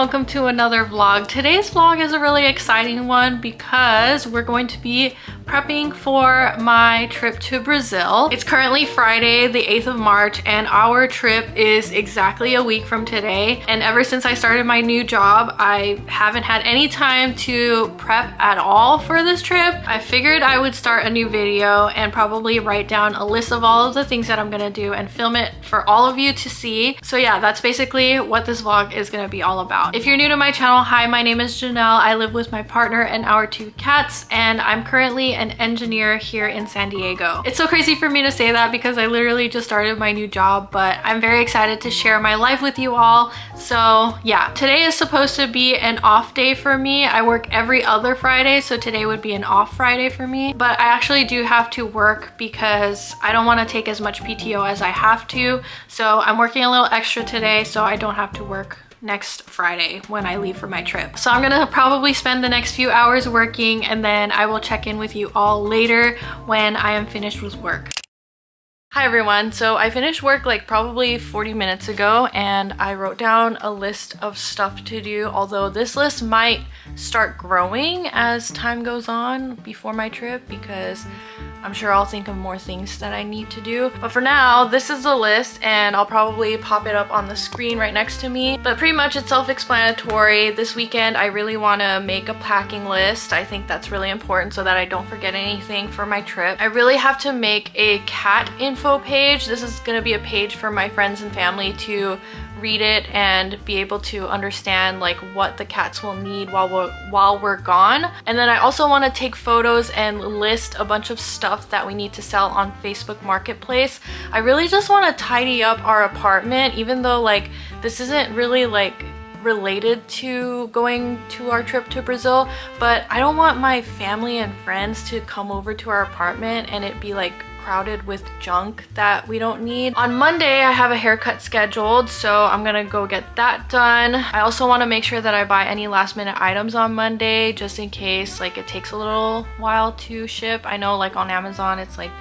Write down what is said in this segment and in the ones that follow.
welcome to another vlog. Today's vlog is a really exciting one because we're going to be prepping for my trip to Brazil. It's currently Friday, the 8th of March, and our trip is exactly a week from today. And ever since I started my new job, I haven't had any time to prep at all for this trip. I figured I would start a new video and probably write down a list of all of the things that I'm gonna do and film it for all of you to see. So yeah, that's basically what this vlog is gonna be all about. If you're new to my channel, hi, my name is Janelle. I live with my partner and our 2 cats, and I'm currently an engineer here in San Diego. It's so crazy for me to say that because I literally just started my new job, but I'm very excited to share my life with you all. So yeah, today is supposed to be an off day for me. I work every other Friday, so today would be an off Friday for me, but I actually do have to work because I don't want to take as much PTO as I have to. So I'm working a little extra today so I don't have to work next Friday when I leave for my trip. So I'm gonna probably spend the next few hours working, and then I will check in with you all later when I am finished with work. Hi everyone, so I finished work like probably 40 minutes ago, and I wrote down a list of stuff to do, although this list might start growing as time goes on before my trip because I'm sure I'll think of more things that I need to do. But for now, this is the list, and I'll probably pop it up on the screen right next to me. But pretty much it's self-explanatory. This weekend, I really want to make a packing list. I think that's really important so that I don't forget anything for my trip. I really have to make a cat info page. This is going to be a page for my friends and family to read it and be able to understand like what the cats will need while we're gone. And then I also want to take photos and list a bunch of stuff that we need to sell on Facebook Marketplace. I really just want to tidy up our apartment, even though like this isn't really like related to going to our trip to Brazil, but I don't want my family and friends to come over to our apartment and it be like crowded with junk that we don't need. On Monday, I have a haircut scheduled, so I'm gonna go get that done. I also want to make sure that I buy any last minute items on Monday just in case like it takes a little while to ship. I know like on Amazon it's like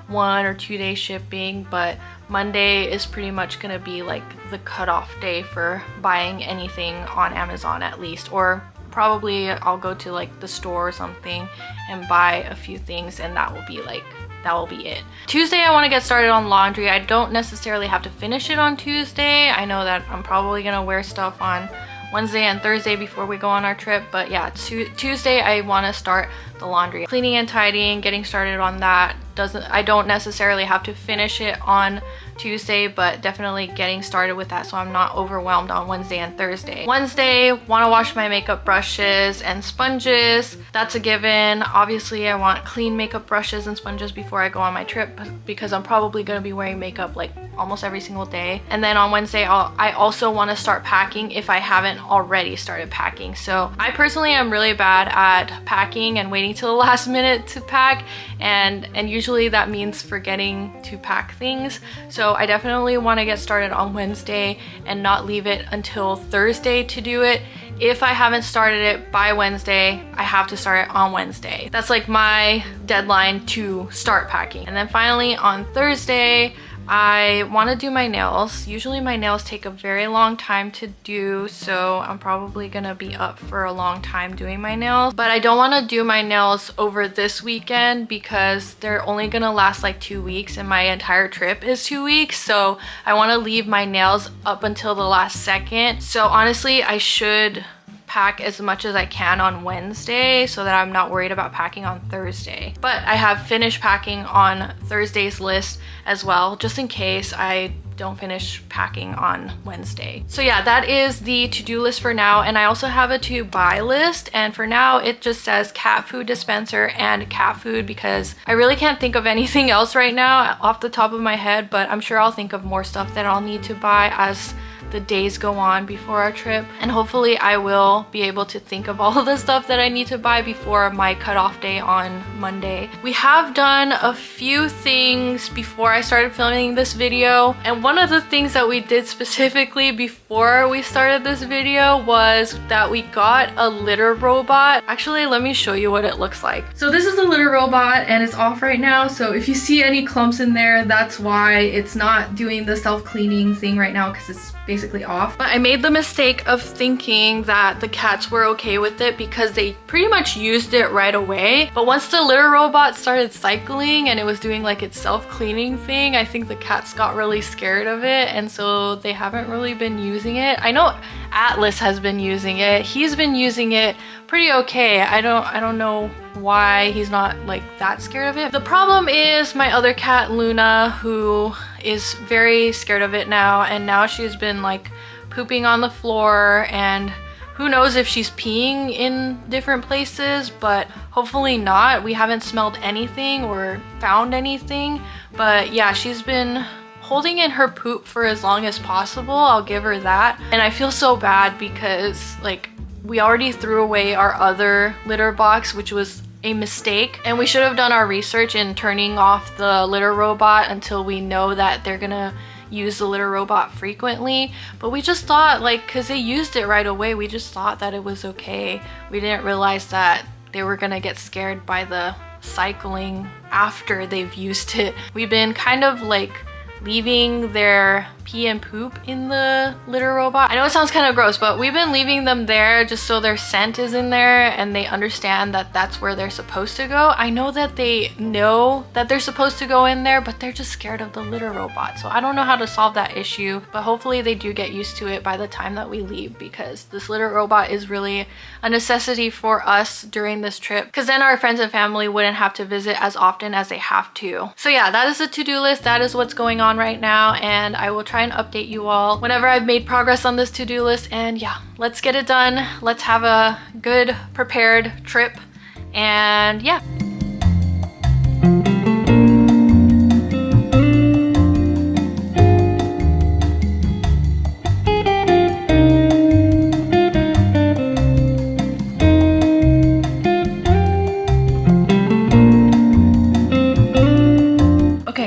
1 or 2 day shipping, but Monday is pretty much gonna be like the cutoff day for buying anything on Amazon at least, or probably I'll go to like the store or something and buy a few things, and that will be it. Tuesday, I want to get started on laundry. I don't necessarily have to finish it on Tuesday. I know that I'm probably gonna wear stuff on Wednesday and Thursday before we go on our trip, but yeah, Tuesday I want to start the laundry. Cleaning and tidying, getting started on that. I don't necessarily have to finish it on Tuesday, but definitely getting started with that so I'm not overwhelmed on Wednesday and Thursday. Wednesday, want to wash my makeup brushes and sponges. That's a given. Obviously, I want clean makeup brushes and sponges before I go on my trip because I'm probably going to be wearing makeup like almost every single day. And then on Wednesday, I also want to start packing if I haven't already started packing. So I personally am really bad at packing and waiting till the last minute to pack, and usually that means forgetting to pack things. So I definitely want to get started on Wednesday and not leave it until Thursday to do it. If I haven't started it by Wednesday, I have to start it on Wednesday. That's like my deadline to start packing. And then finally on Thursday, I want to do my nails. Usually my nails take a very long time to do, so I'm probably gonna be up for a long time doing my nails. But I don't want to do my nails over this weekend because they're only gonna last like 2 weeks and my entire trip is 2 weeks. So I want to leave my nails up until the last second. So honestly, I should pack as much as I can on Wednesday so that I'm not worried about packing on Thursday. But I have finished packing on Thursday's list as well, just in case I don't finish packing on Wednesday. So yeah, that is the to-do list for now, and I also have a to-buy list, and for now it just says cat food dispenser and cat food because I really can't think of anything else right now off the top of my head, but I'm sure I'll think of more stuff that I'll need to buy as the days go on before our trip, and hopefully I will be able to think of all of the stuff that I need to buy before my cutoff day on Monday. We have done a few things before I started filming this video, and one of the things that we did specifically before we started this video was that we got a litter robot. Actually, let me show you what it looks like. So this is a litter robot and it's off right now, so if you see any clumps in there, that's why it's not doing the self-cleaning thing right now, because it's basically basically off. But I made the mistake of thinking that the cats were okay with it because they pretty much used it right away. But once the litter robot started cycling and it was doing like its self-cleaning thing, I think the cats got really scared of it, and so they haven't really been using it. I know Atlas has been using it. He's been using it pretty okay. I don't know why he's not like that scared of it. The problem is my other cat, Luna, who is very scared of it now, and now she's been like pooping on the floor, and who knows if she's peeing in different places, but hopefully not. We haven't smelled anything or found anything, but yeah, she's been holding in her poop for as long as possible. I'll give her that. And I feel so bad because like we already threw away our other litter box, which was a mistake, and we should have done our research in turning off the litter robot until we know that they're gonna use the litter robot frequently. But we just thought, like, because they used it right away, we just thought that it was okay. We didn't realize that they were gonna get scared by the cycling after they've used it. We've been kind of like leaving their pee and poop in the litter robot. I know it sounds kind of gross, but we've been leaving them there just so their scent is in there and they understand that that's where they're supposed to go. I know that they know that they're supposed to go in there, but they're just scared of the litter robot. So I don't know how to solve that issue, but hopefully they do get used to it by the time that we leave, because this litter robot is really a necessity for us during this trip, because then our friends and family wouldn't have to visit as often as they have to. So yeah, that is the to-do list. That is what's going on right now, and I will try and update you all whenever I've made progress on this to-do list. And yeah, let's get it done. Let's have a good prepared trip, and yeah.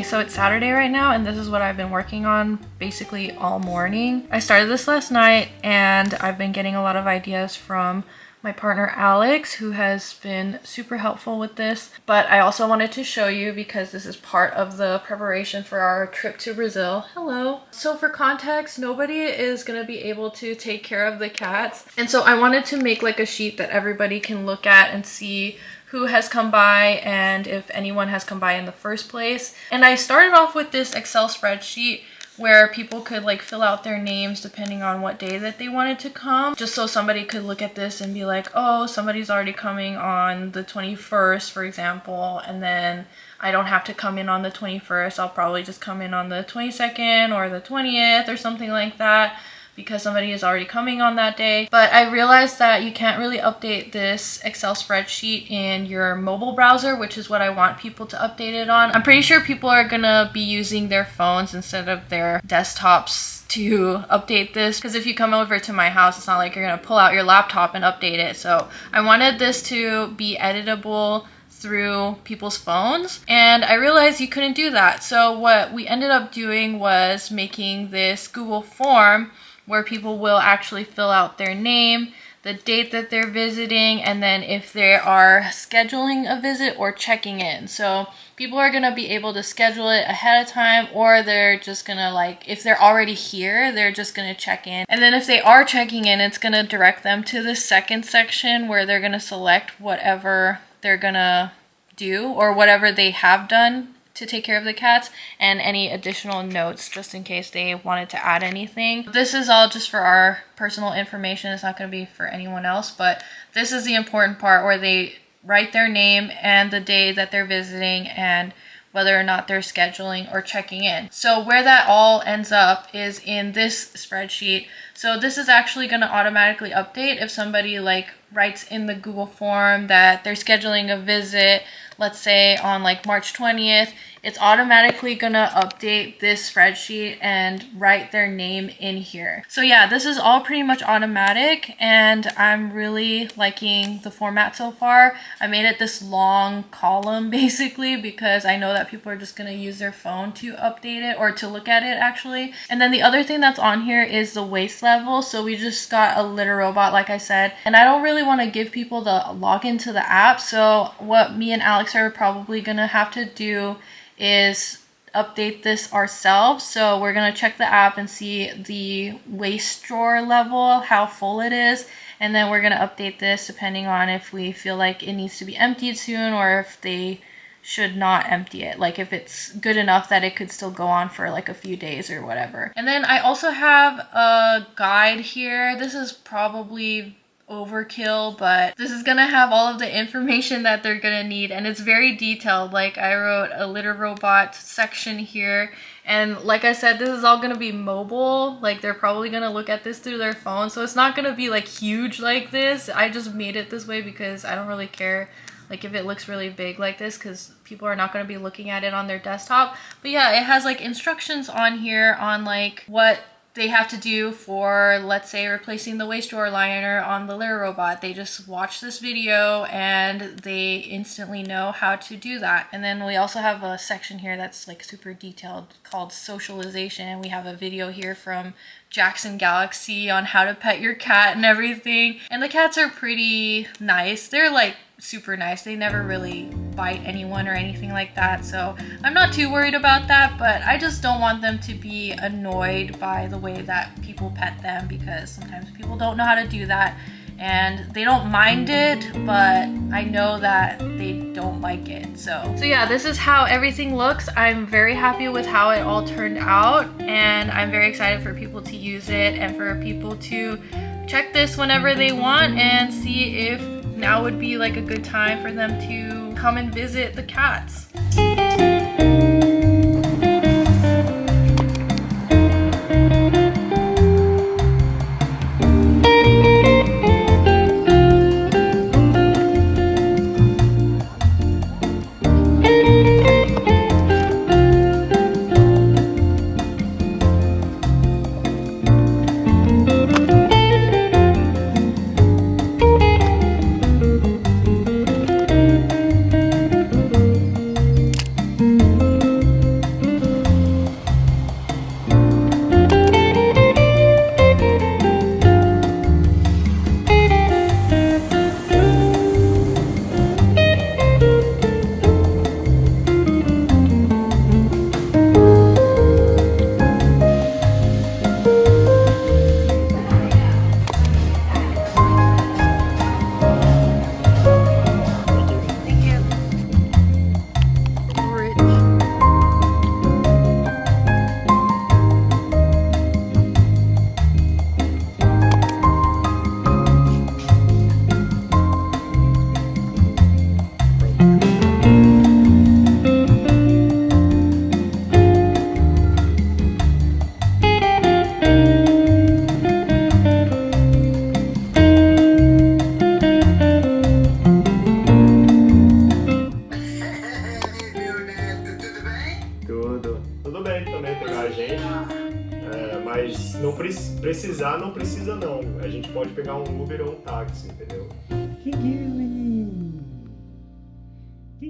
So it's Saturday right now, and this is what I've been working on basically all morning. I started this last night, and I've been getting a lot of ideas from my partner Alex, who has been super helpful with this. But I also wanted to show you because this is part of the preparation for our trip to Brazil. Hello. So for context, nobody is gonna be able to take care of the cats, and so I wanted to make like a sheet that everybody can look at and see who has come by and if anyone has come by in the first place. And I started off with this Excel spreadsheet where people could like fill out their names depending on what day that they wanted to come, just so somebody could look at this and be like, oh, somebody's already coming on the 21st, for example, and then I don't have to come in on the 21st. I'll probably just come in on the 22nd or the 20th or something like that, because somebody is already coming on that day. But I realized that you can't really update this Excel spreadsheet in your mobile browser, which is what I want people to update it on. I'm pretty sure people are gonna be using their phones instead of their desktops to update this, because if you come over to my house, it's not like you're gonna pull out your laptop and update it. So I wanted this to be editable through people's phones, and I realized you couldn't do that. So what we ended up doing was making this Google form where people will actually fill out their name, the date that they're visiting, and then if they are scheduling a visit or checking in. So people are gonna be able to schedule it ahead of time, or they're just gonna, like, if they're already here, they're just gonna check in. And then if they are checking in, it's gonna direct them to the second section where they're gonna select whatever they're gonna do or whatever they have done to take care of the cats, and any additional notes just in case they wanted to add anything. This is all just for our personal information. It's not going to be for anyone else, but this is the important part where they write their name and the day that they're visiting and whether or not they're scheduling or checking in. So where that all ends up is in this spreadsheet. So this is actually going to automatically update if somebody like writes in the Google form that they're scheduling a visit, let's say on like March 20th, it's automatically gonna update this spreadsheet and write their name in here. So yeah, this is all pretty much automatic, and I'm really liking the format so far. I made it this long column basically because I know that people are just gonna use their phone to update it or to look at it actually. And then the other thing that's on here is the waste level. So we just got a litter robot, like I said, and I don't really want to give people the login to the app. So what me and Alex are probably gonna have to do is update this ourselves. So we're gonna check the app and see the waste drawer level, how full it is, and then we're gonna update this depending on if we feel like it needs to be emptied soon or if they should not empty it, like if it's good enough that it could still go on for like a few days or whatever. And then I also have a guide here. This is probably overkill, but this is gonna have all of the information that they're gonna need, and it's very detailed. Like I wrote a litter robot section here, and like I said, this is all gonna be mobile. Like they're probably gonna look at this through their phone, so it's not gonna be like huge like this. I just made it this way because I don't really care like if it looks really big like this, because people are not going to be looking at it on their desktop. But yeah, it has like instructions on here on like what they have to do for, let's say, replacing the waste drawer liner on the litter robot. They just watch this video and they instantly know how to do that. And then we also have a section here that's like super detailed called socialization, and we have a video here from Jackson Galaxy on how to pet your cat and everything. And the cats are pretty nice. They're like super nice. They never really bite anyone or anything like that, so I'm not too worried about that. But I just don't want them to be annoyed by the way that people pet them, because sometimes people don't know how to do that and they don't mind it, but I know that they don't like it. So yeah, this is how everything looks. I'm very happy with how it all turned out, and I'm very excited for people to use it and for people to check this whenever they want and see if now would be like a good time for them to come and visit the cats. Tudo bem também pegar a gente, mas precisar não precisa não. A gente pode pegar um Uber ou um táxi, entendeu? Que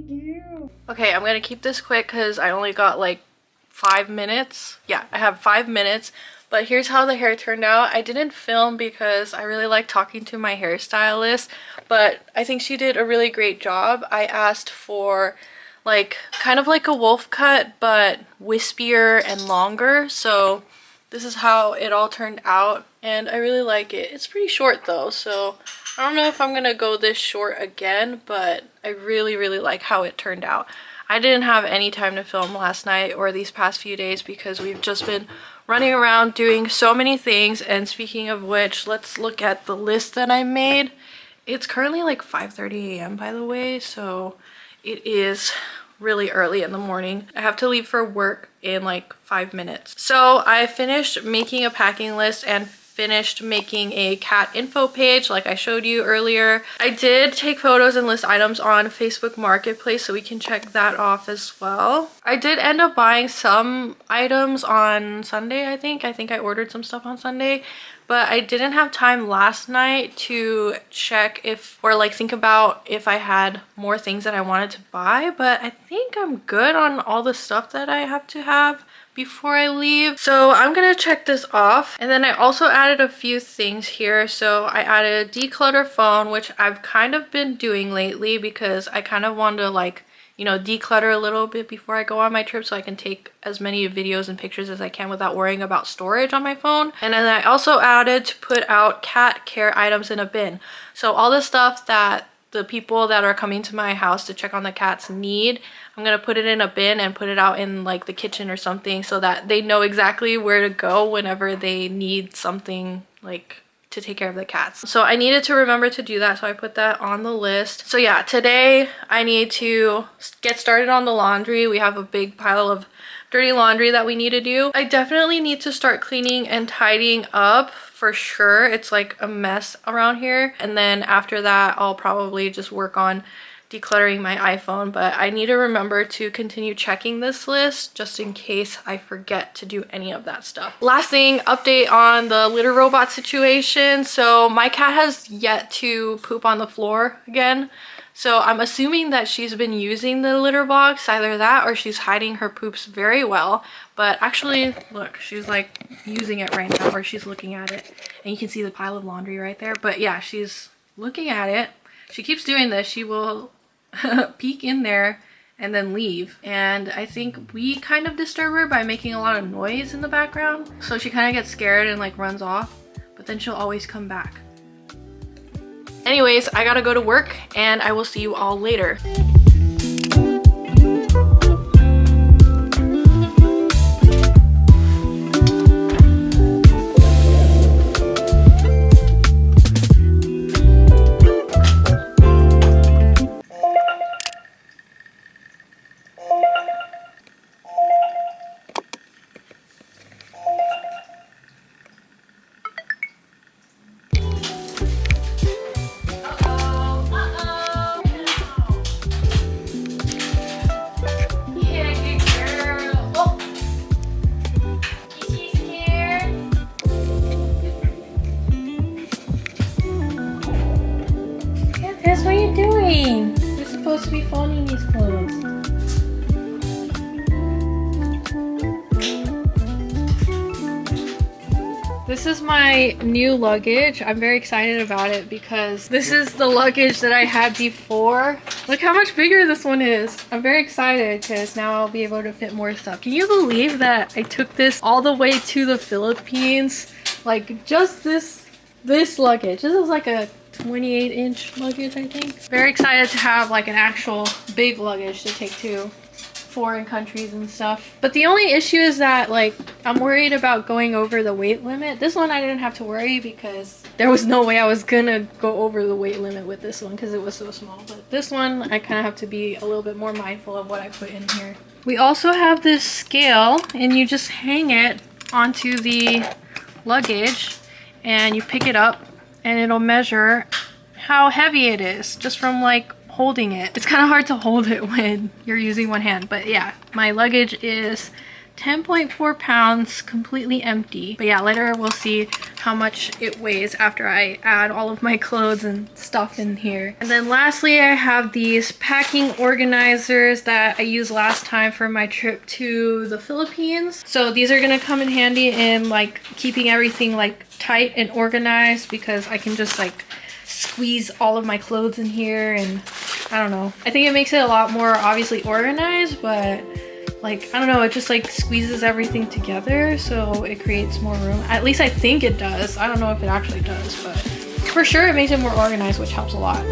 girl. Okay, I'm gonna keep this quick because I only got like 5 minutes. Yeah, I have 5 minutes. But here's how the hair turned out. I didn't film because I really like talking to my hairstylist, but I think she did a really great job. I asked for like kind of like a wolf cut, but wispier and longer. So this is how it all turned out, and I really like it. It's pretty short though, so I don't know if I'm gonna go this short again, but I really like how it turned out. I didn't have any time to film last night or these past few days because we've just been running around doing so many things. And speaking of which, let's look at the list that I made. It's currently like 5:30 a.m. by the way, so it is really early in the morning. I have to leave for work in like 5 minutes. So I finished making a packing list and finished making a cat info page like I showed you earlier. I did take photos and list items on Facebook Marketplace, so we can check that off as well. I did end up buying some items on Sunday, I think. I ordered some stuff on Sunday, but I didn't have time last night to check if, or like think about if I had more things that I wanted to buy, but I think I'm good on all the stuff that I have to have before I leave. So I'm gonna check this off. And then I also added a few things here. So I added a declutter phone, which I've kind of been doing lately because I kind of want to like you know, declutter a little bit before I go on my trip so I can take as many videos and pictures as I can without worrying about storage on my phone. And then I also added to put out cat care items in a bin. So all the stuff that the people that are coming to my house to check on the cats need, I'm gonna put it in a bin and put it out in like the kitchen or something so that they know exactly where to go whenever they need something like to take care of the cats. So I needed to remember to do that, so I put that on the list. So yeah, today I need to get started on the laundry. We have a big pile of dirty laundry that we need to do. I definitely need to start cleaning and tidying up for sure. It's like a mess around here. And then after that, I'll probably just work on decluttering my iPhone, but I need to remember to continue checking this list just in case I forget to do any of that stuff. Last thing, update on the litter robot situation. So my cat has yet to poop on the floor again. So I'm assuming that she's been using the litter box, either that or she's hiding her poops very well. But actually, look, she's like using it right now, or she's looking at it. And you can see the pile of laundry right there. But yeah, she's looking at it. She keeps doing this. She will peek in there and then leave. And I think we kind of disturb her by making a lot of noise in the background. So she kind of gets scared and like runs off, but then she'll always come back. Anyways, I gotta go to work and I will see you all later. What are you doing? You're supposed to be folding these clothes. This is my new luggage. I'm very excited about it because this is the luggage that I had before. Look how much bigger this one is. I'm very excited because now I'll be able to fit more stuff. Can you believe that I took this all the way to the Philippines? Like just this luggage. This is like a 28-inch luggage, I think. Very excited to have like an actual big luggage to take to foreign countries and stuff. But the only issue is that like I'm worried about going over the weight limit. This one I didn't have to worry because there was no way I was gonna go over the weight limit with this one because it was so small. But this one I kind of have to be a little bit more mindful of what I put in here. We also have this scale and you just hang it onto the luggage and you pick it up and it'll measure how heavy it is just from like holding it. It's kind of hard to hold it when you're using one hand, but yeah, my luggage is 10.4 pounds, completely empty. But yeah, later we'll see how much it weighs after I add all of my clothes and stuff in here. And then lastly, I have these packing organizers that I used last time for my trip to the Philippines. So these are gonna come in handy in like keeping everything like tight and organized because I can just like squeeze all of my clothes in here, and I don't know. I think it makes it a lot more obviously organized, but like, I don't know, it just like squeezes everything together so it creates more room. At least I think it does. I don't know if it actually does, but for sure it makes it more organized, which helps a lot.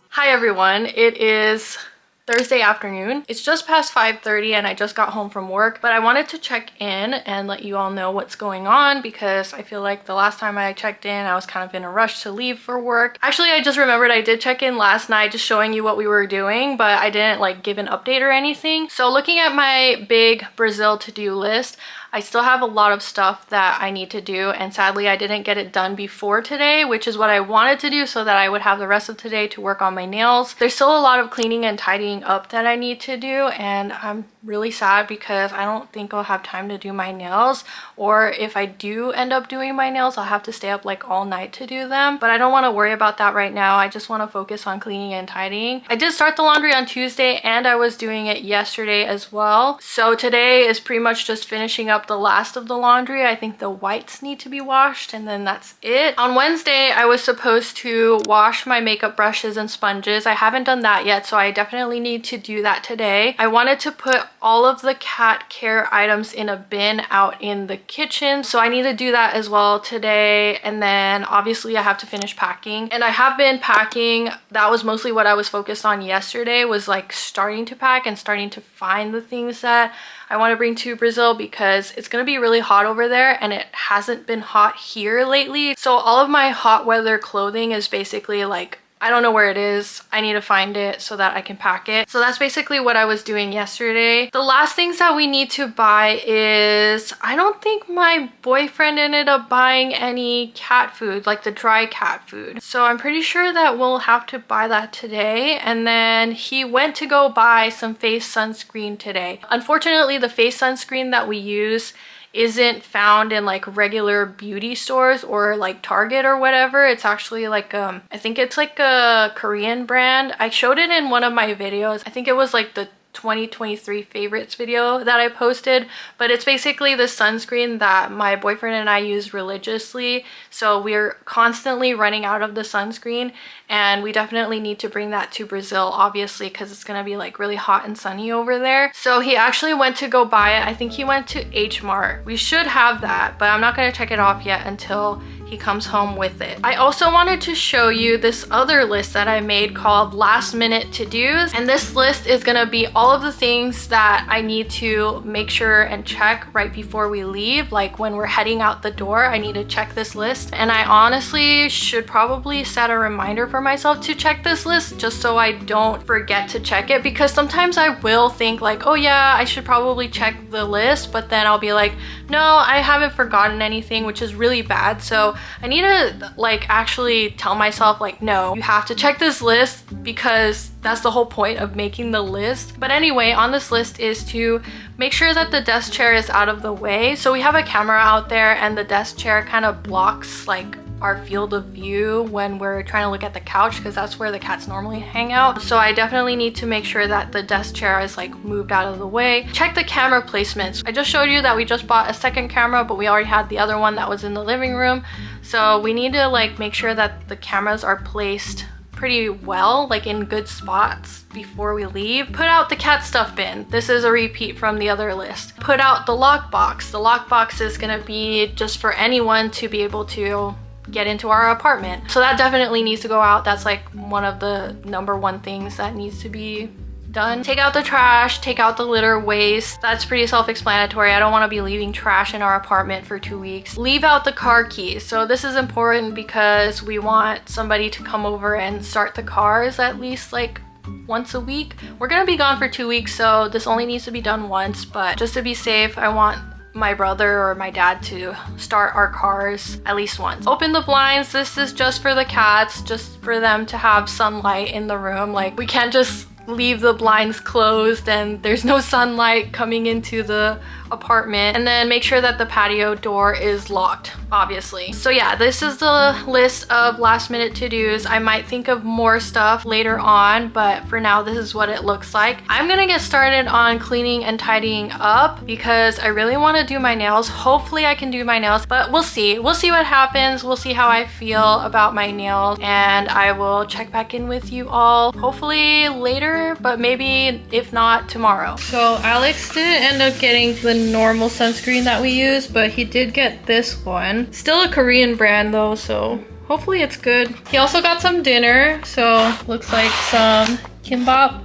Hi everyone, it is Thursday afternoon. It's just past 5:30 and I just got home from work, but I wanted to check in and let you all know what's going on because I feel like the last time I checked in, I was kind of in a rush to leave for work. Actually, I just remembered I did check in last night just showing you what we were doing, but I didn't like give an update or anything. So looking at my big Brazil to-do list, I still have a lot of stuff that I need to do, and sadly I didn't get it done before today, which is what I wanted to do so that I would have the rest of today to work on my nails. There's still a lot of cleaning and tidying tidying up that I need to do, and I'm really sad because I don't think I'll have time to do my nails, or if I do end up doing my nails, I'll have to stay up like all night to do them. But I don't want to worry about that right now. I just want to focus on cleaning and tidying. I did start the laundry on Tuesday, and I was doing it yesterday as well. So today is pretty much just finishing up the last of the laundry. I think the whites need to be washed, and then that's it. On Wednesday, I was supposed to wash my makeup brushes and sponges. I haven't done that yet, so I definitely need to do that today. I wanted to put all of the cat care items in a bin out in the kitchen, so I need to do that as well today. And then obviously I have to finish packing, and I have been packing. That was mostly what I was focused on yesterday, was like starting to pack and starting to find the things that I want to bring to Brazil, because it's going to be really hot over there and it hasn't been hot here lately. So all of my hot weather clothing is basically like, I don't know where it is. I need to find it so that I can pack it. So that's basically what I was doing yesterday. The last things that we need to buy is, I don't think my boyfriend ended up buying any cat food, like the dry cat food. So I'm pretty sure that we'll have to buy that today. And then he went to go buy some face sunscreen today. Unfortunately, the face sunscreen that we use isn't found in like regular beauty stores or like Target or whatever. It's actually like I think it's like a Korean brand. I showed it in one of my videos. I think it was like the 2023 favorites video that I posted, but it's basically the sunscreen that my boyfriend and I use religiously. So we're constantly running out of the sunscreen, and we definitely need to bring that to Brazil, obviously, because it's gonna be like really hot and sunny over there. So he actually went to go buy it. I think he went to H Mart. We should have that, but I'm not gonna check it off yet until he comes home with it. I also wanted to show you this other list that I made called last minute to-dos, and this list is gonna be all of the things that I need to make sure and check right before we leave. Like when we're heading out the door, I need to check this list, and I honestly should probably set a reminder for myself to check this list just so I don't forget to check it, because sometimes I will think like, oh yeah, I should probably check the list, but then I'll be like, no, I haven't forgotten anything, which is really bad. So I need to like actually tell myself like, no, you have to check this list, because that's the whole point of making the list. But anyway, on this list is to make sure that the desk chair is out of the way. So we have a camera out there, and the desk chair kind of blocks like our field of view when we're trying to look at the couch, because that's where the cats normally hang out. So I definitely need to make sure that the desk chair is like moved out of the way. Check the camera placements. I just showed you that we just bought a second camera, but we already had the other one that was in the living room. So we need to like make sure that the cameras are placed pretty well, like in good spots before we leave. Put out the cat stuff bin. This is a repeat from the other list. Put out the lockbox. The lockbox is gonna be just for anyone to be able to get into our apartment. So that definitely needs to go out. That's like one of the #1 things that needs to be done. Take out the trash, take out the litter waste. That's pretty self-explanatory. I don't want to be leaving trash in our apartment for 2 weeks. Leave out the car keys. So this is important because we want somebody to come over and start the cars at least like once a week. We're gonna be gone for 2 weeks, so this only needs to be done once, but just to be safe, I want my brother or my dad to start our cars at least once. Open the blinds. This is just for the cats, just for them to have sunlight in the room. Like, we can't just leave the blinds closed and there's no sunlight coming into the apartment. And then make sure that the patio door is locked, obviously. So yeah, this is the list of last minute to-dos. I might think of more stuff later on, but for now, this is what it looks like. I'm gonna get started on cleaning and tidying up because I really want to do my nails. Hopefully I can do my nails, but we'll see. We'll see what happens. We'll see how I feel about my nails, and I will check back in with you all hopefully later, but maybe if not, tomorrow. So Alex didn't end up getting the normal sunscreen that we use, but he did get this one. Still a Korean brand though, so hopefully it's good. He also got some dinner, so looks like some kimbap,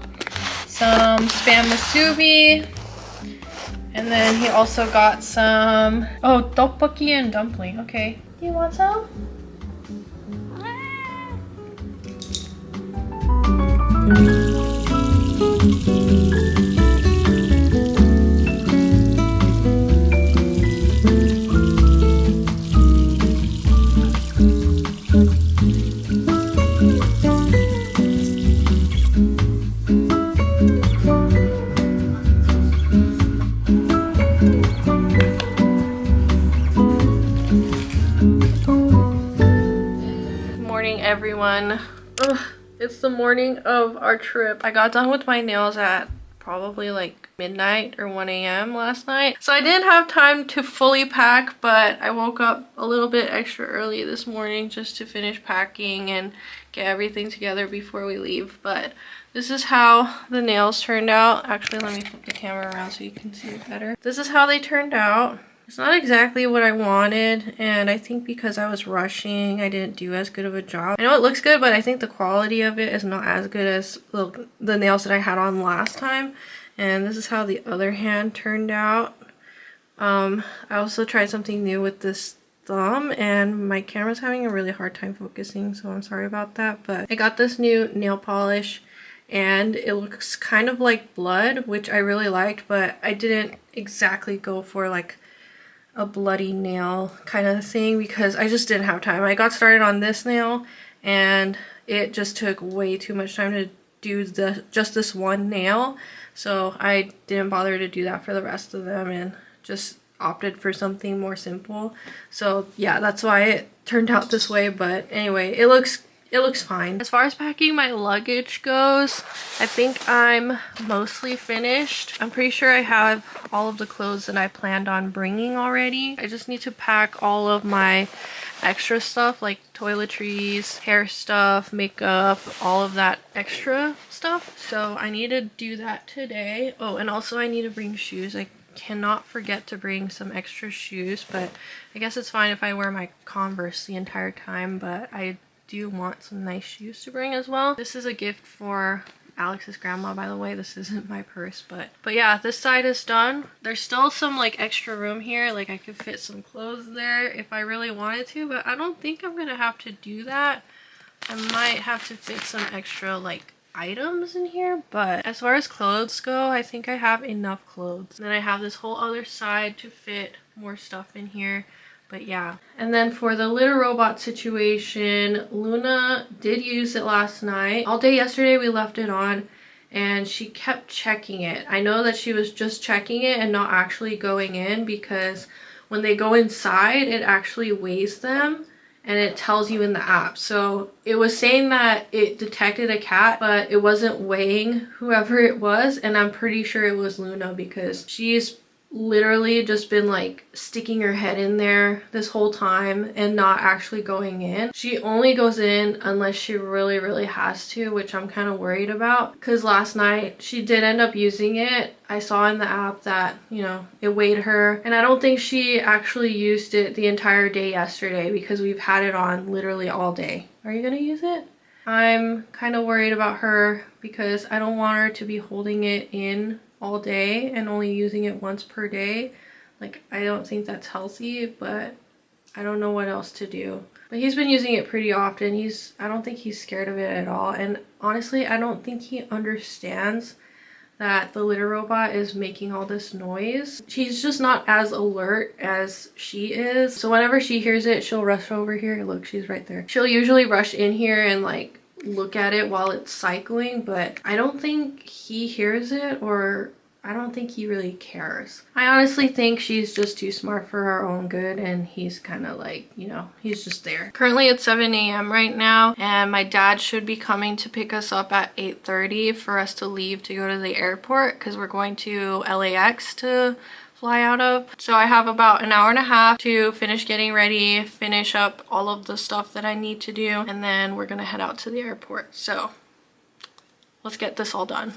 some spam musubi, and then he also got some, oh, tteokbokki and dumpling. Okay, you want some? everyone. Ugh, it's the morning of our trip. I got done with my nails at probably like midnight or 1 a.m. last night. So I didn't have time to fully pack, but I woke up a little bit extra early this morning just to finish packing and get everything together before we leave. But this is how the nails turned out. Actually, let me flip the camera around so you can see it better. This is how they turned out. It's not exactly what I wanted, and I think because I was rushing, I didn't do as good of a job. I know it looks good, but I think the quality of it is not as good as the nails that I had on last time. And this is how the other hand turned out. I also tried something new with this thumb, and my camera's having a really hard time focusing, so I'm sorry about that. But I got this new nail polish, and it looks kind of like blood, which I really liked, but I didn't exactly go for like a bloody nail kind of thing because I just didn't have time. I got started on this nail and it just took way too much time to do just this one nail, so I didn't bother to do that for the rest of them and just opted for something more simple. So yeah, that's why it turned out this way, but anyway, it looks fine. As far as packing my luggage goes, I think I'm mostly finished. I'm pretty sure I have all of the clothes that I planned on bringing already. I just need to pack all of my extra stuff like toiletries, hair stuff, makeup, all of that extra stuff. So I need to do that today. Oh, and also I need to bring shoes. I cannot forget to bring some extra shoes, but I guess it's fine if I wear my Converse the entire time, but I do want some nice shoes to bring as well. This is a gift for Alex's grandma, by the way. This isn't my purse, but yeah, this side is done. There's still some like extra room here, like I could fit some clothes there if I really wanted to, but I don't think I'm gonna have to do that. I might have to fit some extra like items in here, but as far as clothes go, I think I have enough clothes. And then I have this whole other side to fit more stuff in here. But yeah. And then for the litter robot situation, Luna did use it last night. All day yesterday we left it on and she kept checking it. I know that she was just checking it and not actually going in, because when they go inside it actually weighs them and it tells you in the app. So it was saying that it detected a cat, but it wasn't weighing whoever it was, and I'm pretty sure it was Luna because she's literally just been like sticking her head in there this whole time and not actually going in. She only goes in unless she really has to, which I'm kind of worried about, because last night she did end up using it. I saw in the app that, you know, it weighed her, and I don't think she actually used it the entire day yesterday because we've had it on literally all day. Are you gonna use it? I'm kind of worried about her because I don't want her to be holding it in all day and only using it once per day. Like, I don't think that's healthy, but I don't know what else to do. But he's been using it pretty often. I don't think he's scared of it at all, and honestly I don't think he understands that the litter robot is making all this noise. She's just not as alert as she is, so whenever she hears it she'll rush over here. Look, she's right there. She'll usually rush in here and like look at it while it's cycling, but I don't think he hears it, or I don't think he really cares. I honestly think she's just too smart for her own good, and he's kind of like, you know, he's just there. Currently it's 7 a.m. right now, and my dad should be coming to pick us up at 8:30 for us to leave to go to the airport, because we're going to LAX to fly out of. So I have about an hour and a half to finish getting ready, finish up all of the stuff that I need to do, and then we're gonna head out to the airport. So let's get this all done.